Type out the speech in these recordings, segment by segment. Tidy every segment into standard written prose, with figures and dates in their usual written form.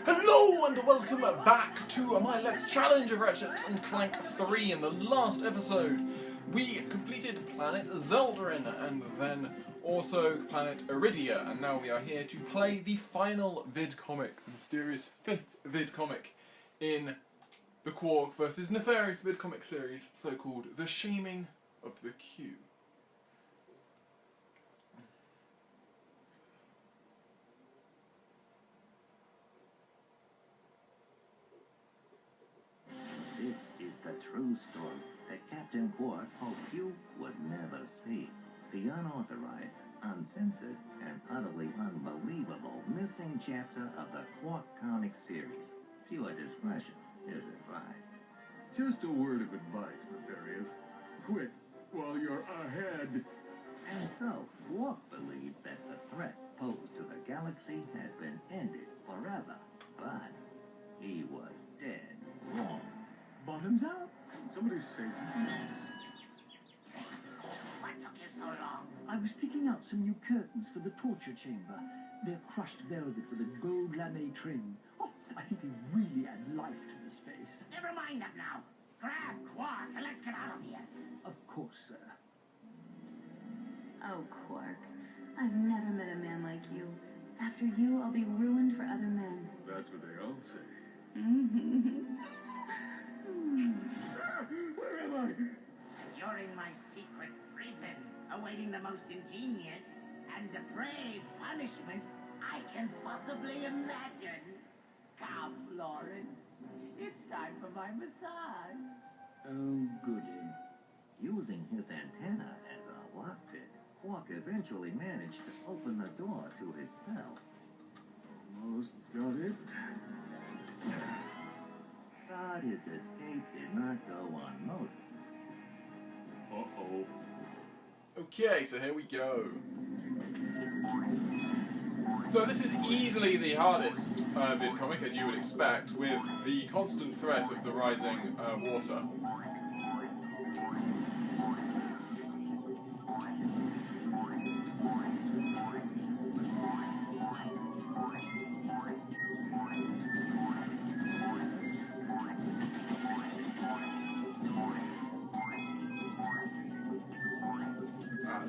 Hello and welcome back to my Let's Challenge of Ratchet Clank 3. In the last episode, we completed Planet Zeldarin and then also Planet Iridia, and now we are here to play the final vid-comic, the mysterious 5th vid-comic in the Quark vs. Nefarious vid-comic series, so-called The Shaming of the Q. This is the true story that Captain Quark hoped you would never see. The unauthorized, uncensored, and utterly unbelievable missing chapter of the Quark comic series. Pure discretion is advised. Just a word of advice, Nefarious. Quit while you're ahead. And so, Quark believed that the threat posed to the galaxy had been ended forever. But he was dead wrong. Bottoms up. Somebody say something. What took you so long? I was picking out some new curtains for the torture chamber. They're crushed velvet with a gold lame trim. Oh, I think they really add life to the space. Never mind that now. Grab Quark and let's get out of here. Of course, sir. Oh, Quark. I've never met a man like you. After you, I'll be ruined for other men. That's what they all say. Where am I? You're in my secret prison, awaiting the most ingenious and depraved punishment I can possibly imagine. Come, Lawrence. It's time for my massage. Oh, goody. Using his antenna as a lockpick, Quark eventually managed to open the door to his cell. Almost got it. But his escape did not go unnoticed. Uh-oh. Okay, so here we go. So this is easily the hardest vid-comic, as you would expect, with the constant threat of the rising water.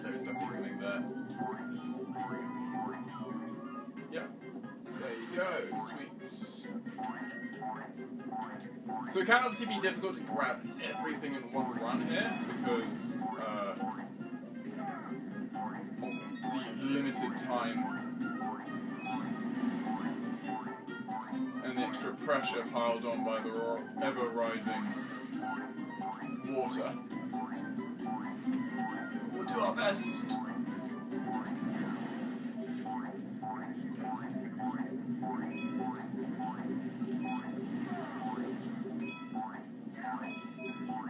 There's definitely something there. Yeah, there you go, sweet. So it can obviously be difficult to grab everything in one run here, because the limited time and the extra pressure piled on by the ever-rising water. We'll do our best.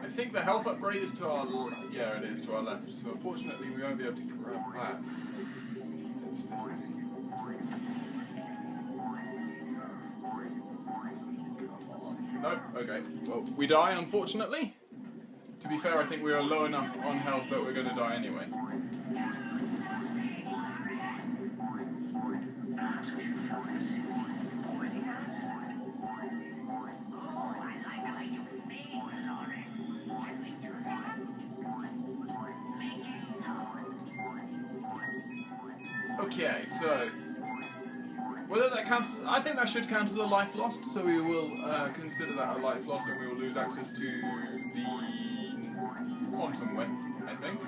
I think the health upgrade is to our yeah, it is to our left. So unfortunately, we won't be able to grab that. It seems. Come on. Nope. Okay. Well, we die, unfortunately. To be fair, I think we are low enough on health that we're going to die anyway. Oh, I like the way you think, Lawrence. Can we do that? Make it so. Okay, so whether that counts, I think that should count as a life lost. So we will consider that a life lost, and we will lose access to the quantum whip, I think.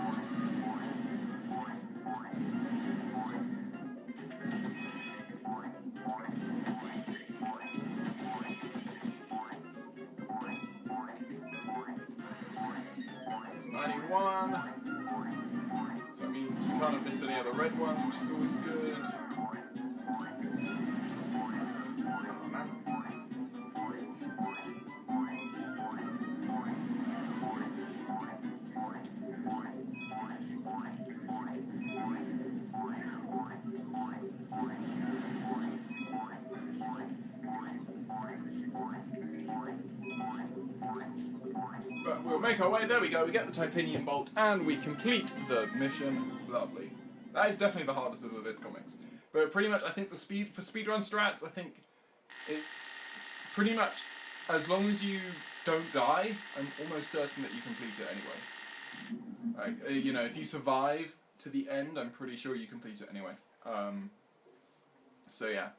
It's 91. So that means we can't have missed any other red ones, which is always good. But we'll make our way. There we go. We get the titanium bolt and we complete the mission. Lovely. That is definitely the hardest of the vid comics. But pretty much, I think for speedrun strats, I think it's pretty much, as long as you don't die, I'm almost certain that you complete it anyway. You know, if you survive to the end, I'm pretty sure you complete it anyway. So yeah.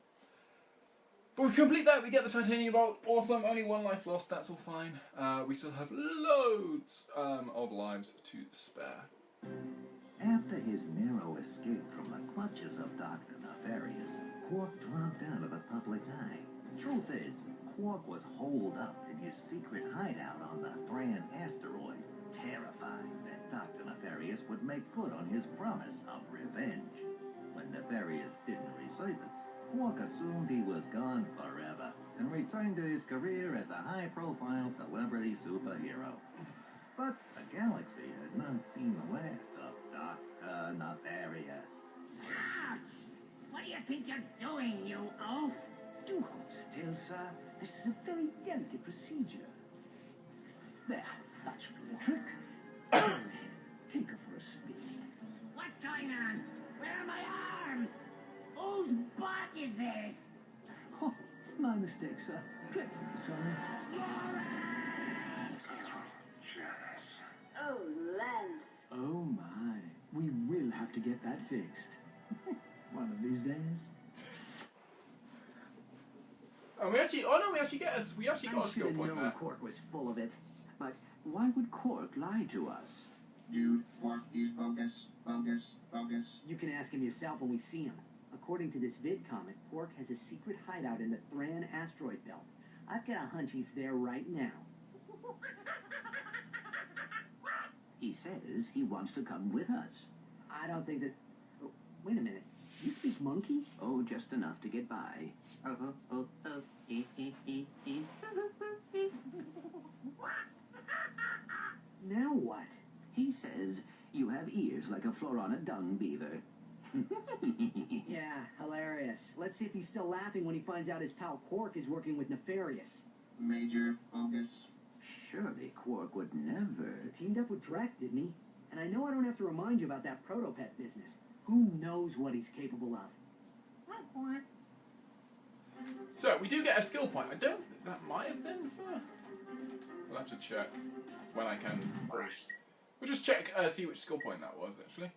But we complete that, we get the titanium bolt. Awesome, only one life lost, that's all fine. We still have loads of lives to spare. After his narrow escape from the clutches of Dr. Nefarious, Quark dropped out of the public eye. Truth is, Quark was holed up in his secret hideout on the Thran asteroid, terrified that Dr. Nefarious would make good on his promise of revenge. When Nefarious didn't resurface, Quark assumed he was gone forever and returned to his career as a high-profile celebrity superhero. But the galaxy had not seen the last of Dr. Nefarious. Ouch! What do you think you're doing, you oaf? Do hold still, sir. This is a very delicate procedure. There, that should do the trick. Go ahead, take her for a spin. What's going on? Where are my arms? Whose butt is this? Oh, my mistake, sir. Dreadfully sorry. Oh, land. Oh, my. We will have to get that fixed. One of these days. And we actually, oh no, we actually got a skill point there. Quark was full of it. But why would Quark lie to us? Dude, Quark is bogus, bogus, bogus. You can ask him yourself when we see him. According to this vid comic, Quark has a secret hideout in the Thran asteroid belt. I've got a hunch he's there right now. He says he wants to come with us. I don't think that... Oh, wait a minute. You speak monkey? Oh, just enough to get by. Now what? He says you have ears like a Florana dung beaver. Yeah, hilarious. Let's see if he's still laughing when he finds out his pal Quark is working with Nefarious. Major bogus. Surely Quark would never... He teamed up with Drek, didn't he? And I know I don't have to remind you about that protopet business. Who knows what he's capable of? So, we do get a skill point. I don't think that might have been for... We'll have to check when I can first. We'll just check, see which skill point that was, actually.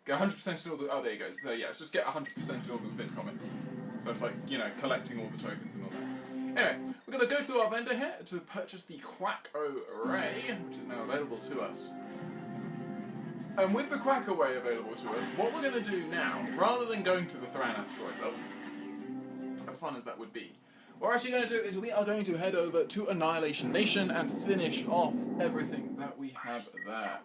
Get 100% in all the... Oh, there you go. So, yeah, let's just get 100% in all the vid comics. So it's like, you know, collecting all the tokens and all that. Anyway, we're going to go through our vendor here to purchase the Quack Array, which is now available to us. And with the Quack Array available to us, what we're going to do now, rather than going to the Thran asteroid belt, as fun as that would be, what we're actually going to do is we are going to head over to Annihilation Nation and finish off everything that we have there.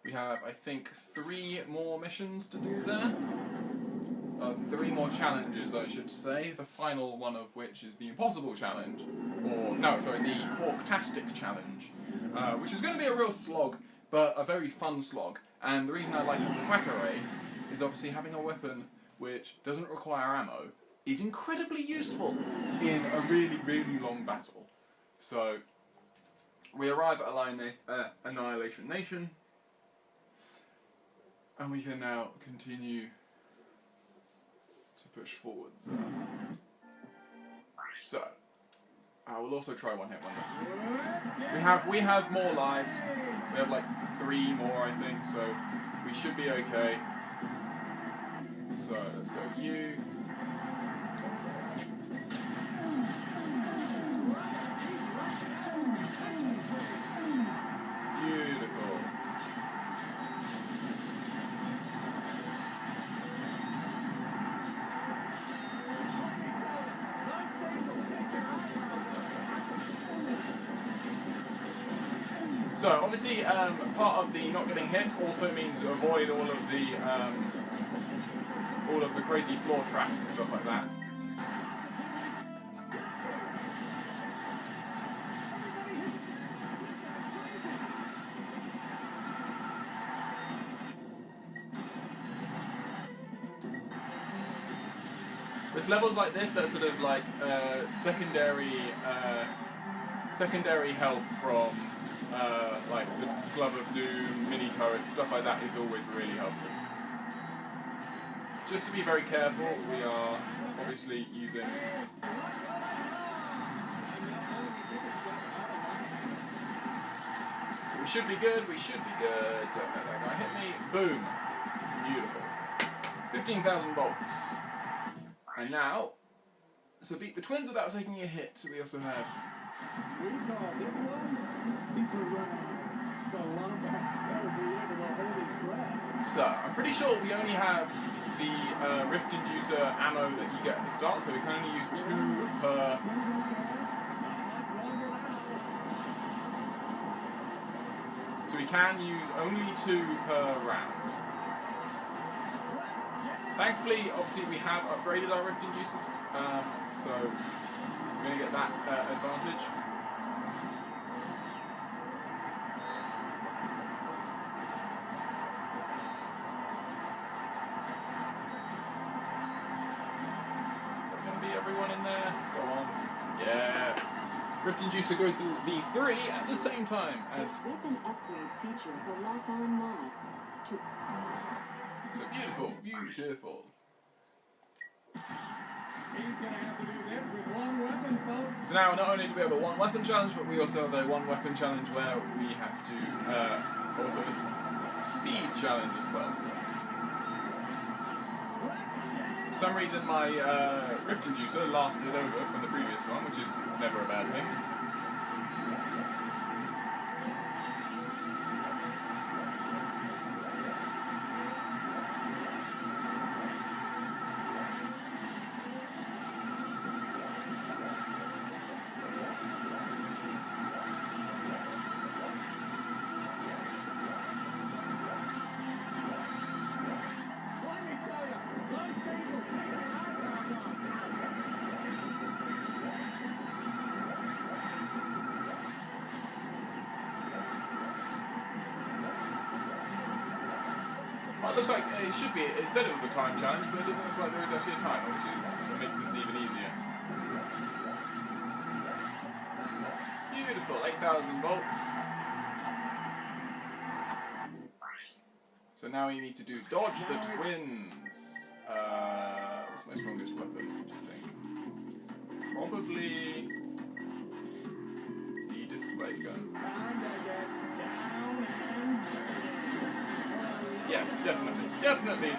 We have, I think, 3 more missions to do there. 3 more challenges, I should say. The final one of which is the Impossible Challenge. Or, no, sorry, the Quarktastic Challenge. Which is going to be a real slog, but a very fun slog. And the reason I like the Quack Array is obviously having a weapon which doesn't require ammo is incredibly useful in a really, really long battle. So, we arrive at Annihilation Nation, and we can now continue to push forwards. So, I will also try one hit wonder. We have more lives. We have like 3 more, I think, so we should be okay. So let's go you. Beautiful. So obviously, part of the not getting hit also means to avoid all of the crazy floor traps and stuff like that. There's levels like this that sort of like secondary help from like the Glove of Doom, mini turrets, stuff like that is always really helpful. Just to be very careful, we are obviously using... We should be good, we should be good. Don't let that guy hit me. Boom. Beautiful. 15,000 bolts. And now, so beat the twins without taking a hit. We also have... We call this one Sleeper Run. The Lombax better be able to hold his breath. So, I'm pretty sure we only have the Rift Inducer ammo that you get at the start, so we can only use 2 per... So we can use only 2 per round. Thankfully, obviously, we have upgraded our Rift Inducers, so we're going to get that advantage. Is that going to be everyone in there? Go on. Yes. Rift Inducer goes to V3 at the same time as... Weapon upgrade features a lock-on mod to... So beautiful, beautiful. He's gonna have to do this with one weapon, folks. So now not only do we have a 1 weapon challenge, but we also have a 1 weapon challenge where we have to also a speed challenge as well. For some reason my Rift Inducer lasted over from the previous one, which is never a bad thing. Well, it looks like it should be. It said it was a time challenge, but it doesn't look like there is actually a timer, which makes this even easier. Beautiful, 8,000 volts. So now we need to do dodge the twins. What's my strongest weapon, do you think? Probably the display gun. Yes, definitely. Definitely the...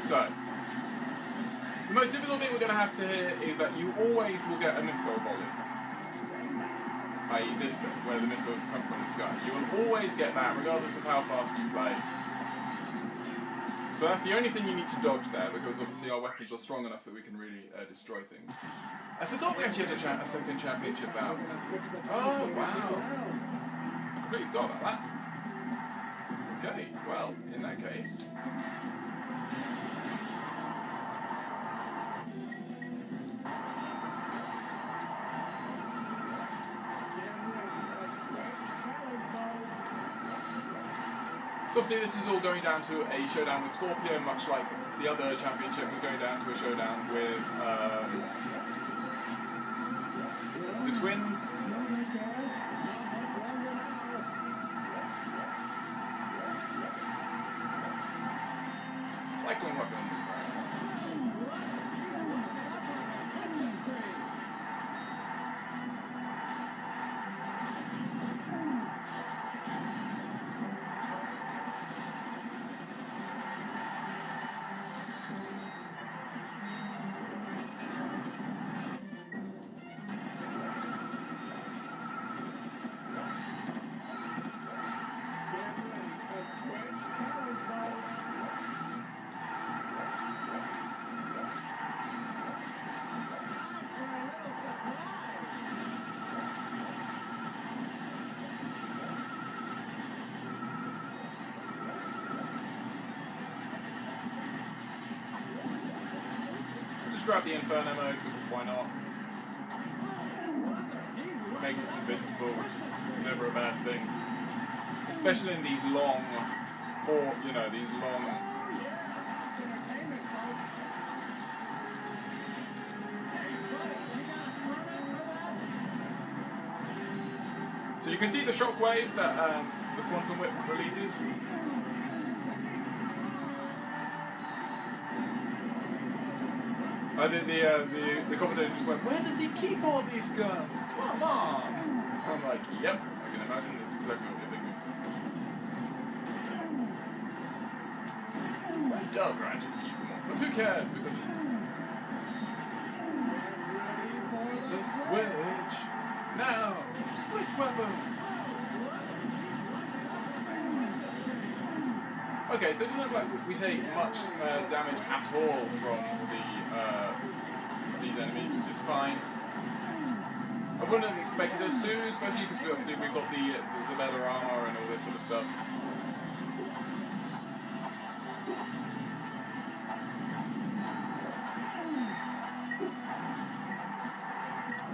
So, the most difficult thing we're going to have to hit is that you always will get a missile volley. I.e. this bit, where the missiles come from the sky. You will always get that, regardless of how fast you play. So that's the only thing you need to dodge there, because obviously our weapons are strong enough that we can really destroy things. I forgot we actually had a second championship bout. Oh, wow. I completely forgot about that. Okay, well, in that case... So obviously this is all going down to a showdown with Scorpio, much like the other championship was going down to a showdown with the twins. Cycling weapons. Just grab the Inferno mode, because why not? Makes us invincible, which is never a bad thing. Especially in these long, or, you know, these long... So you can see the shock waves that the Quantum Whip releases. The commentator just went, where does he keep all these guns? Come on! I'm like, yep, I can imagine that's exactly what you're thinking. Why does Ratchet keep them all? But who cares? Because the switch! Now! Switch weapons! Okay, so it doesn't look like we take much damage at all from these enemies, which is fine. I wouldn't have expected us to, especially because obviously we've got the better armor and all this sort of stuff.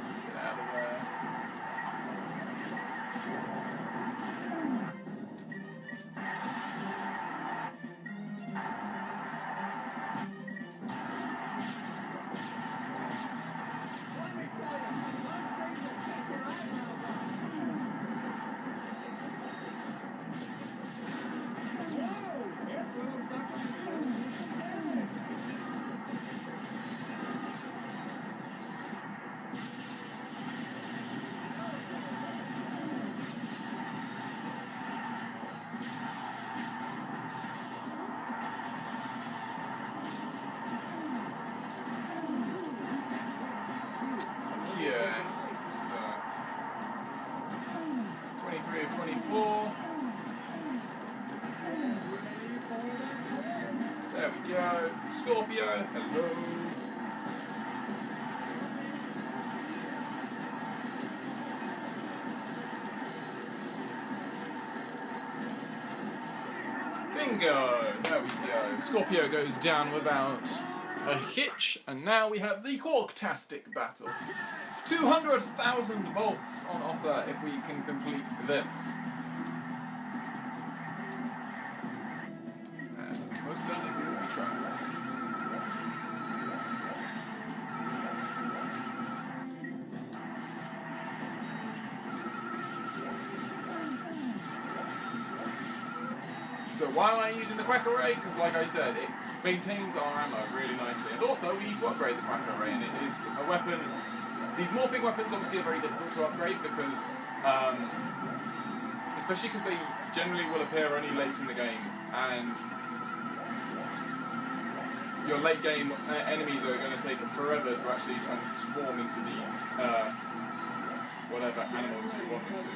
Let's get out of there. Okay, so 23 of 24. There we go. Scorpio, hello. Bingo! There we go. Scorpio goes down without a hitch, and now we have the Quarktastic battle. 200,000 bolts on offer if we can complete this. And most certainly we will be trying. So why am I using the Quack Array? Because like I said, it maintains our ammo really nicely. And also, we need to upgrade the Quack Array, and it is a weapon. These morphing weapons obviously are very difficult to upgrade because, especially because they generally will appear only late in the game, and your late game enemies are going to take forever to actually transform into these whatever animals you want them to.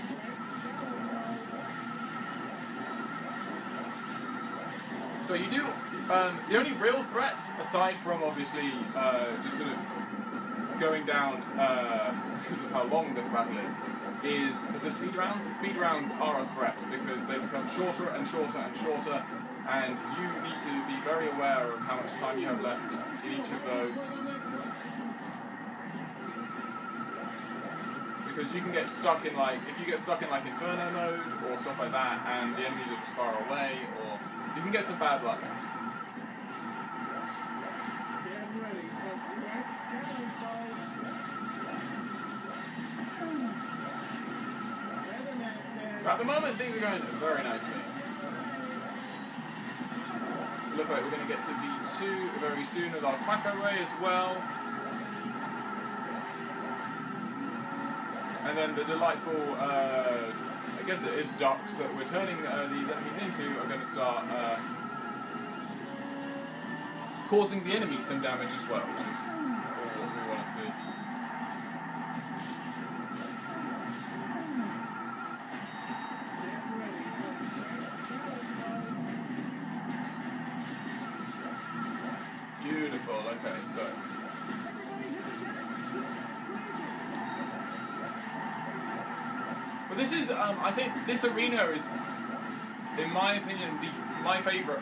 So you do, the only real threat, aside from obviously just sort of going down because of how long this battle is the speed rounds. The speed rounds are a threat because they become shorter and shorter and shorter, and you need to be very aware of how much time you have left in each of those. Because you can get stuck in if you get stuck in Inferno mode or stuff like that, and the enemies are just far away, or you can get some bad luck. So at the moment things are going very nicely. It looks like we're going to get to V2 very soon with our Quack Array as well. And then the delightful, I guess it is ducks that we're turning these enemies into are going to start causing the enemy some damage as well, which is all we want to see. Beautiful, okay, so. But this is, I think this arena is, in my opinion,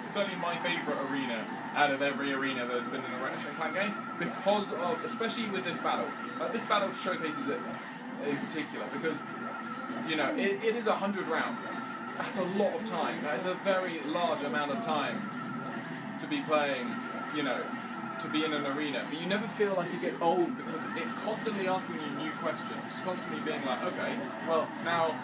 certainly my favourite arena out of every arena there's been in a Ratchet Clank game, because of, especially with this battle. This battle showcases it in particular, because, you know, it is 100 rounds. That's a lot of time. That is a very large amount of time to be playing, you know, to be in an arena, but you never feel like it gets old because it's constantly asking you new questions. It's constantly being like, okay, well, now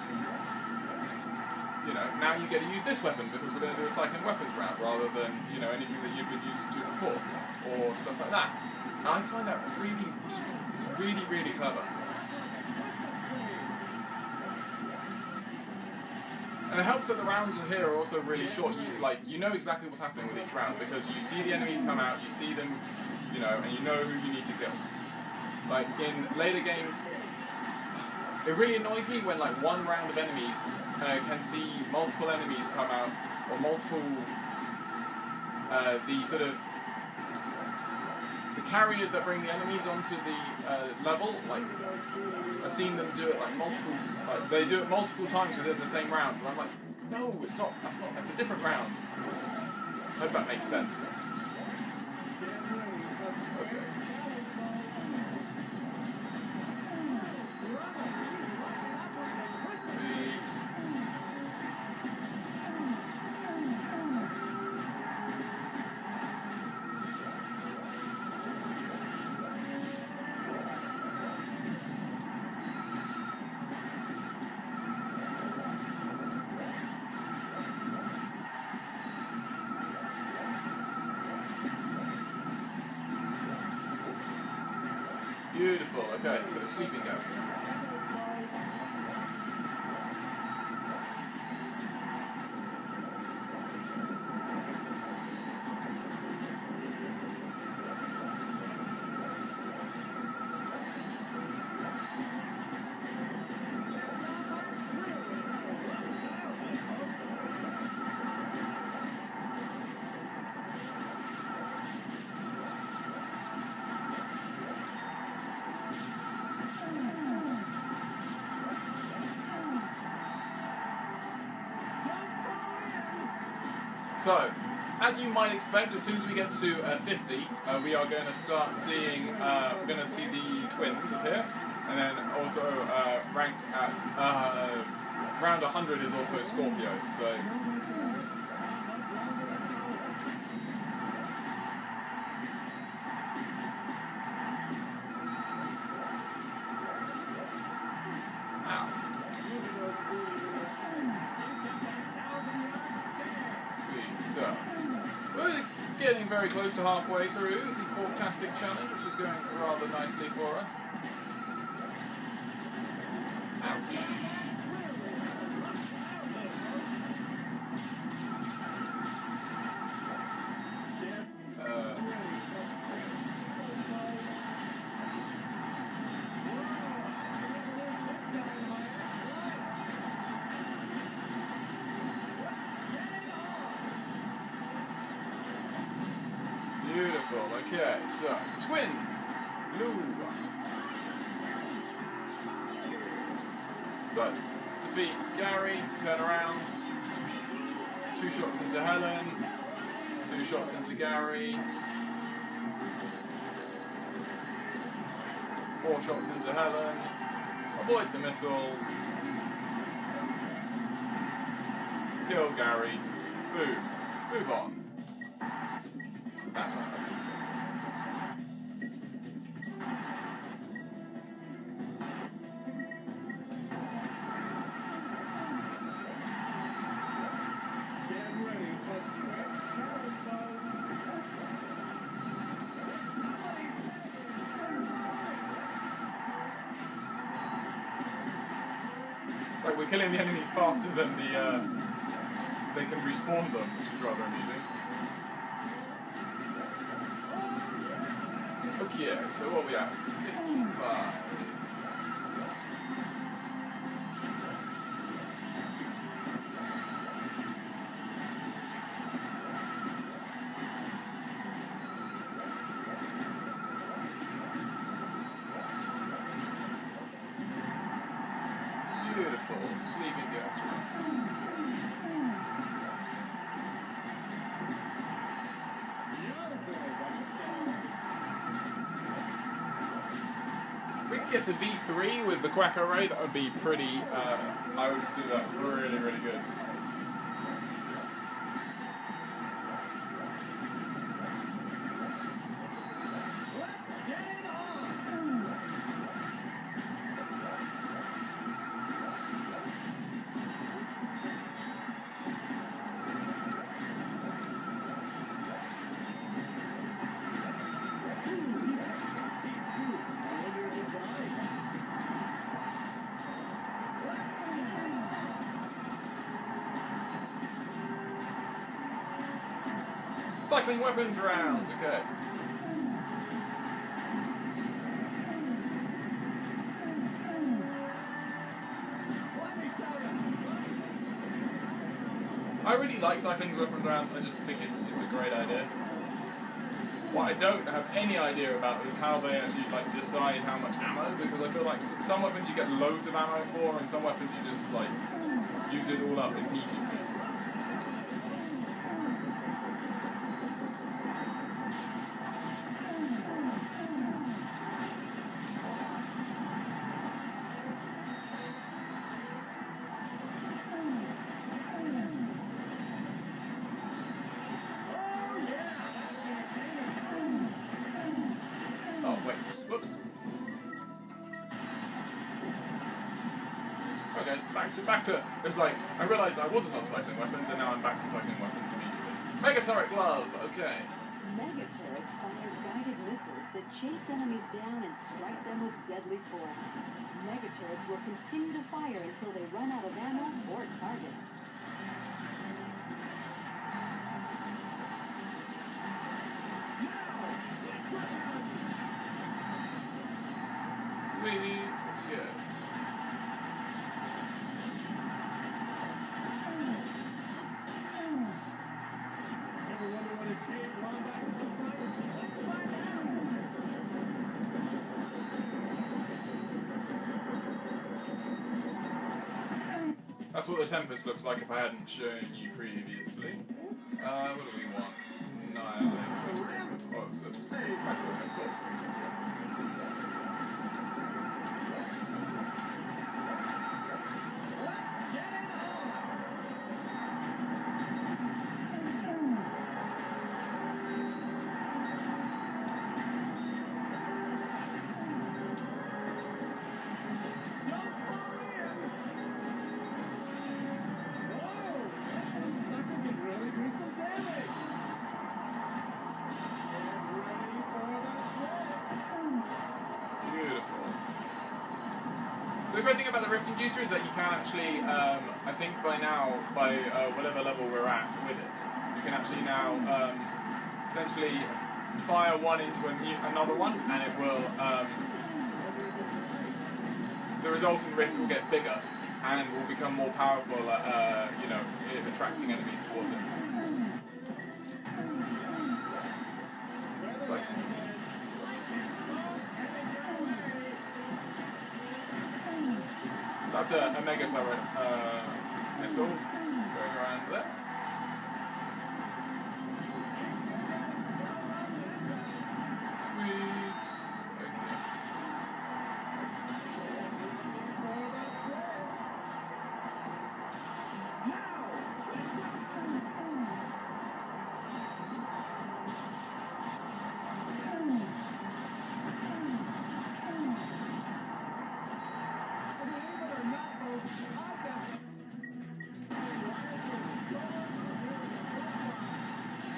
you get to use this weapon because we're going to do a cycling weapons round rather than, anything that you've been used to before, or stuff like that. And I find that it's really, really clever. And it helps that the rounds here are also really short. You know exactly what's happening with each round because you see the enemies come out, you see them, and you know who you need to kill. Like in later games, it really annoys me when like one round of enemies can see multiple enemies come out, or multiple the carriers that bring the enemies onto the level. Like I've seen them do it like they do it multiple times within the same round, and I'm like, no, it's not. That's a different round. I hope that makes sense. Okay. Beautiful. Okay, so the sleeping gas. So, as you might expect, as soon as we get to 50, we are going to start seeing, we're going to see the twins appear, and then also rank at round 100 is also Scorpio. So. So, we're getting very close to halfway through the Quarktastic Challenge, which is going rather nicely for us. Ouch. Beautiful. Okay, so twins, Lou. So defeat Gary, turn around. 2 shots into Helen. 2 shots into Gary. 4 shots into Helen. Avoid the missiles. Kill Gary. Boom. Move on. That's not It's like we're killing the enemies faster than they can respawn them, which is rather amusing. Okay, so what are we at? 55. Beautiful sleeping gas room. If we could get to V3 with the Quack Array, that would be pretty, I would do that really, really good. Cycling weapons rounds, okay. I really like cycling weapons round. I just think it's a great idea. What I don't have any idea about is how they actually like decide how much ammo, because I feel like some weapons you get loads of ammo for, and some weapons you just like use it all up immediately. Oh wait, whoops. Okay, back to. It's like I realised I wasn't on cycling weapons, and now I'm back to cycling weapons immediately. Mega turret glove. Okay. Mega turrets fire guided missiles that chase enemies down and strike them with deadly force. Mega turrets will continue to fire until they run out of ammo or targets. Sweet. Okay. That's what the Tempest looks like if I hadn't shown you previously. What do we want? Annihilate. Oh, so it's of course. So the great thing about the Rift Inducer is that you can actually, I think by now, by whatever level we're at with it, you can actually now essentially fire one into another one, and it will, the resultant rift will get bigger and will become more powerful, you know, attracting enemies towards it. It's like, so that's a mega turret missile going around there. Sweet. Okay.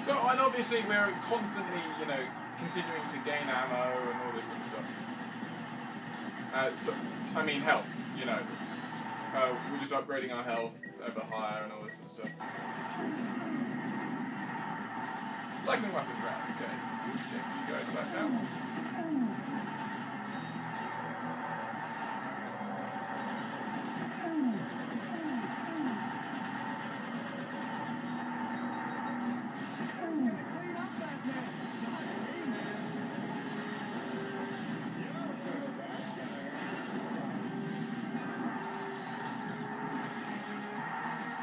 So, and obviously we're constantly, you know, continuing to gain ammo and all this and stuff. So, I mean health, you know. We're just upgrading our health ever higher and all this and stuff. Cycling weapons round, okay. Let's get you guys back out.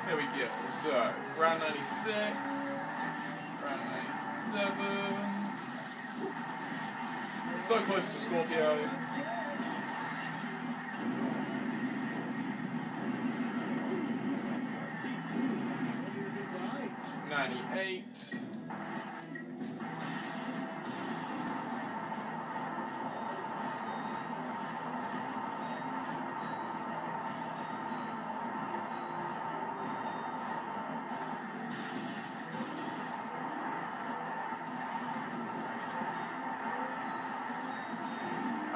Here we go. So, round 96, round 97. So close to Scorpio. 98.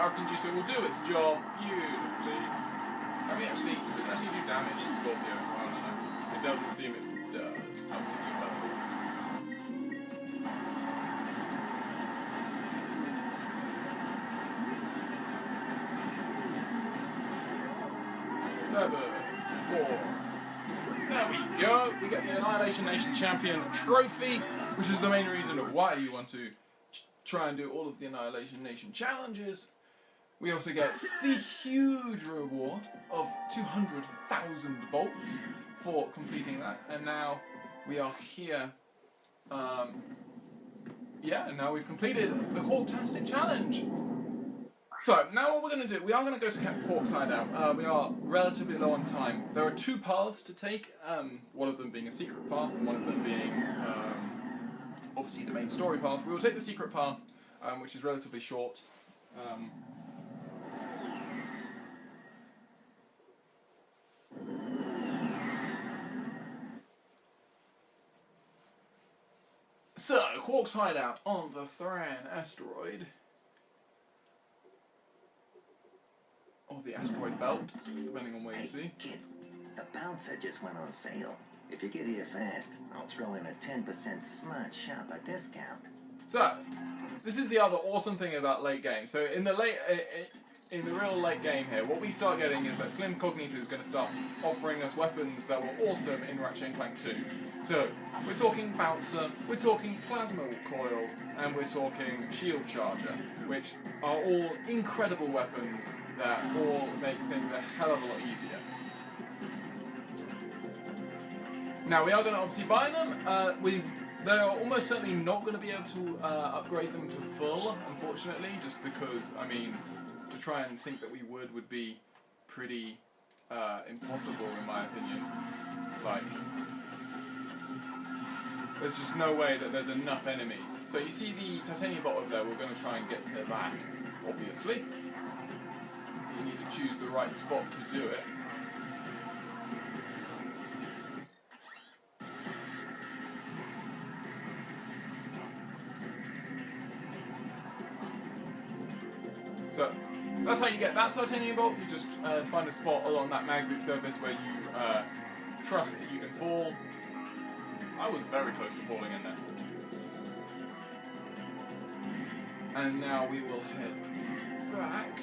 Rift Inducer will do its job beautifully. Does it actually do damage to Scorpio as well? I don't know. It doesn't seem it does. Not particularly well, at least. 7, 4. There we go. We get the Annihilation Nation Champion trophy, which is the main reason of why you want to try and do all of the Annihilation Nation challenges. We also get the huge reward of 200,000 bolts for completing that. And now we are here. Yeah, and now we've completed the Quarktastic Challenge. So, now what we're going to do, we are going to go to Quark's hideout. We are relatively low on time. There are two paths to take, one of them being a secret path and one of them being, obviously, the main story path. We will take the secret path, which is relatively short. So, Quark's hideout on the Thran asteroid. Or the asteroid belt, depending on where you see. Kid, the bouncer just went on sale. If you get here fast, I'll throw in a 10% smart shopper discount. So, this is the other awesome thing about late game. So in the real late game here, what we start getting is that Slim Cognito is going to start offering us weapons that were awesome in Ratchet Clank 2. So, we're talking Bouncer, we're talking Plasma Coil, and we're talking Shield Charger, which are all incredible weapons that all make things a hell of a lot easier. Now, we are going to obviously buy them. They're almost certainly not going to be able to upgrade them to full, unfortunately, just because, I mean, to try and think that we would be pretty impossible, in my opinion. Like, there's just no way that there's enough enemies. So you see the titanium bot over there, we're going to try and get to that, obviously. You need to choose the right spot to do it. So, that's how you get that titanium bolt. You just find a spot along that magnetic surface where you trust that you can fall. I was very close to falling in there. And now we will head back.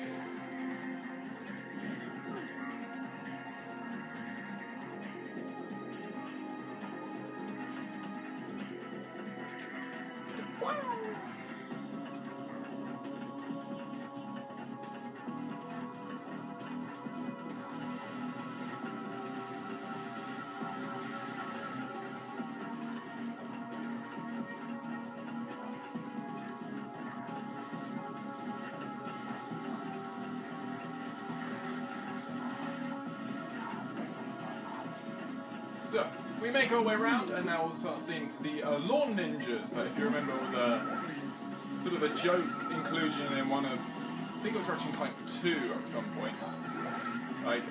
So, we make our way around, and now we'll start seeing the lawn ninjas, that if you remember was a sort of a joke inclusion in one of, I think it was Ratchet Clank 2 at some point. Like,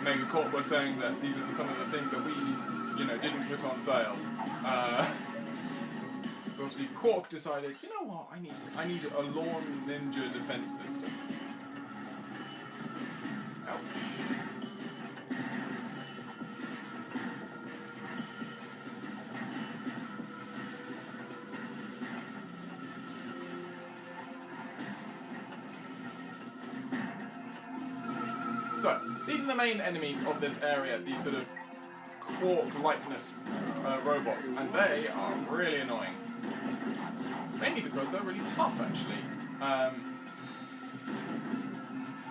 Megacorp was saying that these are some of the things that we, didn't put on sale. Obviously, Quark decided, you know what, I need a lawn ninja defense system. Ouch. So, these are the main enemies of this area, these sort of Quark-likeness robots, and they are really annoying. Mainly because they're really tough, actually.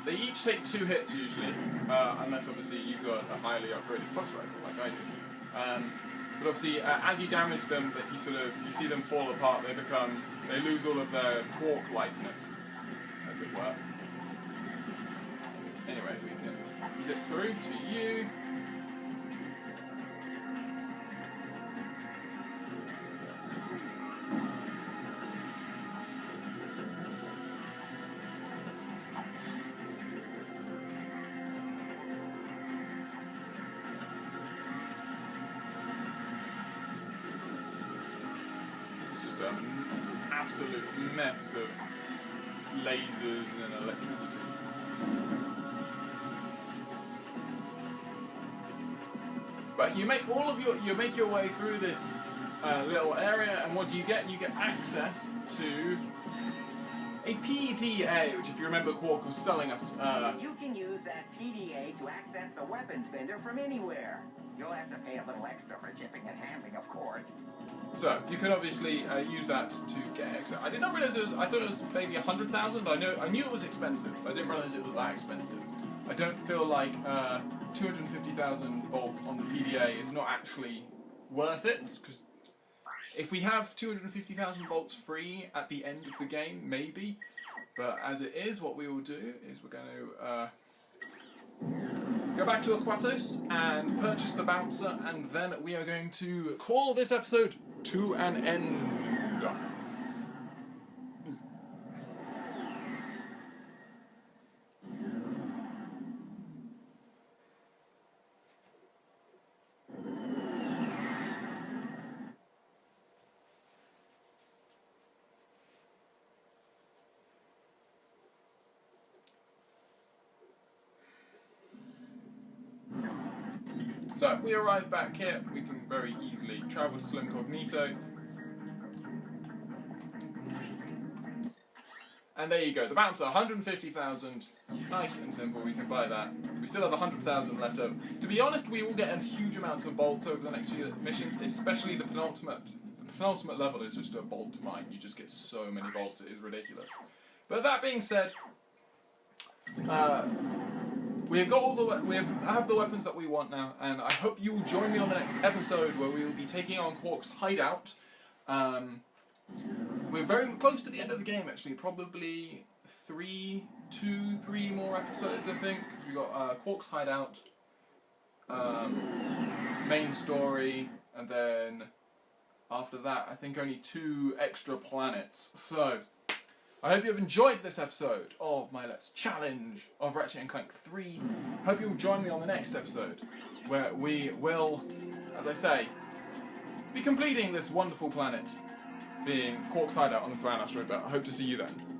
They each take 2 hits, usually, unless, obviously, you've got a highly upgraded fox rifle, like I do. But, obviously, as you damage them, you see them fall apart, they lose all of their Quark-likeness, as it were. Anyway, we can zip through to you. This is just an absolute mess of lasers and electricity. But you make your way through this little area, and what do you get? You get access to a PDA, which, if you remember, Quark was selling us. You can use that PDA to you access the weapons vendor from anywhere. You'll have to pay a little extra for shipping and handling, of course. So you can obviously use that to get extra. I did not realize it was. I thought it was maybe 100,000. I knew it was expensive. I didn't realize it was that expensive. I don't feel like 250,000 bolts on the PDA is not actually worth it, because if we have 250,000 bolts free at the end of the game, maybe. But as it is, what we will do is we're going to go back to Aquatos and purchase the bouncer, and then we are going to call this episode to an end. So we arrive back here. We can very easily travel to Slim Cognito. And there you go, the bouncer, 150,000, nice and simple, we can buy that. We still have 100,000 left over. To be honest, we will get a huge amount of bolts over the next few missions, especially the penultimate. The penultimate level is just a bolt mine, you just get so many bolts, it is ridiculous. But that being said, we've got I have the weapons that we want now, and I hope you will join me on the next episode where we will be taking on Quark's hideout. We're very close to the end of the game, actually. Probably 3 more episodes, I think. Because we got Quark's hideout, main story, and then after that, I think only 2 extra planets. So, I hope you have enjoyed this episode of my Let's Challenge of Ratchet & Clank 3. Hope you'll join me on the next episode, where we will, as I say, be completing this wonderful planet, being Quark's hideout on the Thran asteroid belt. I hope to see you then.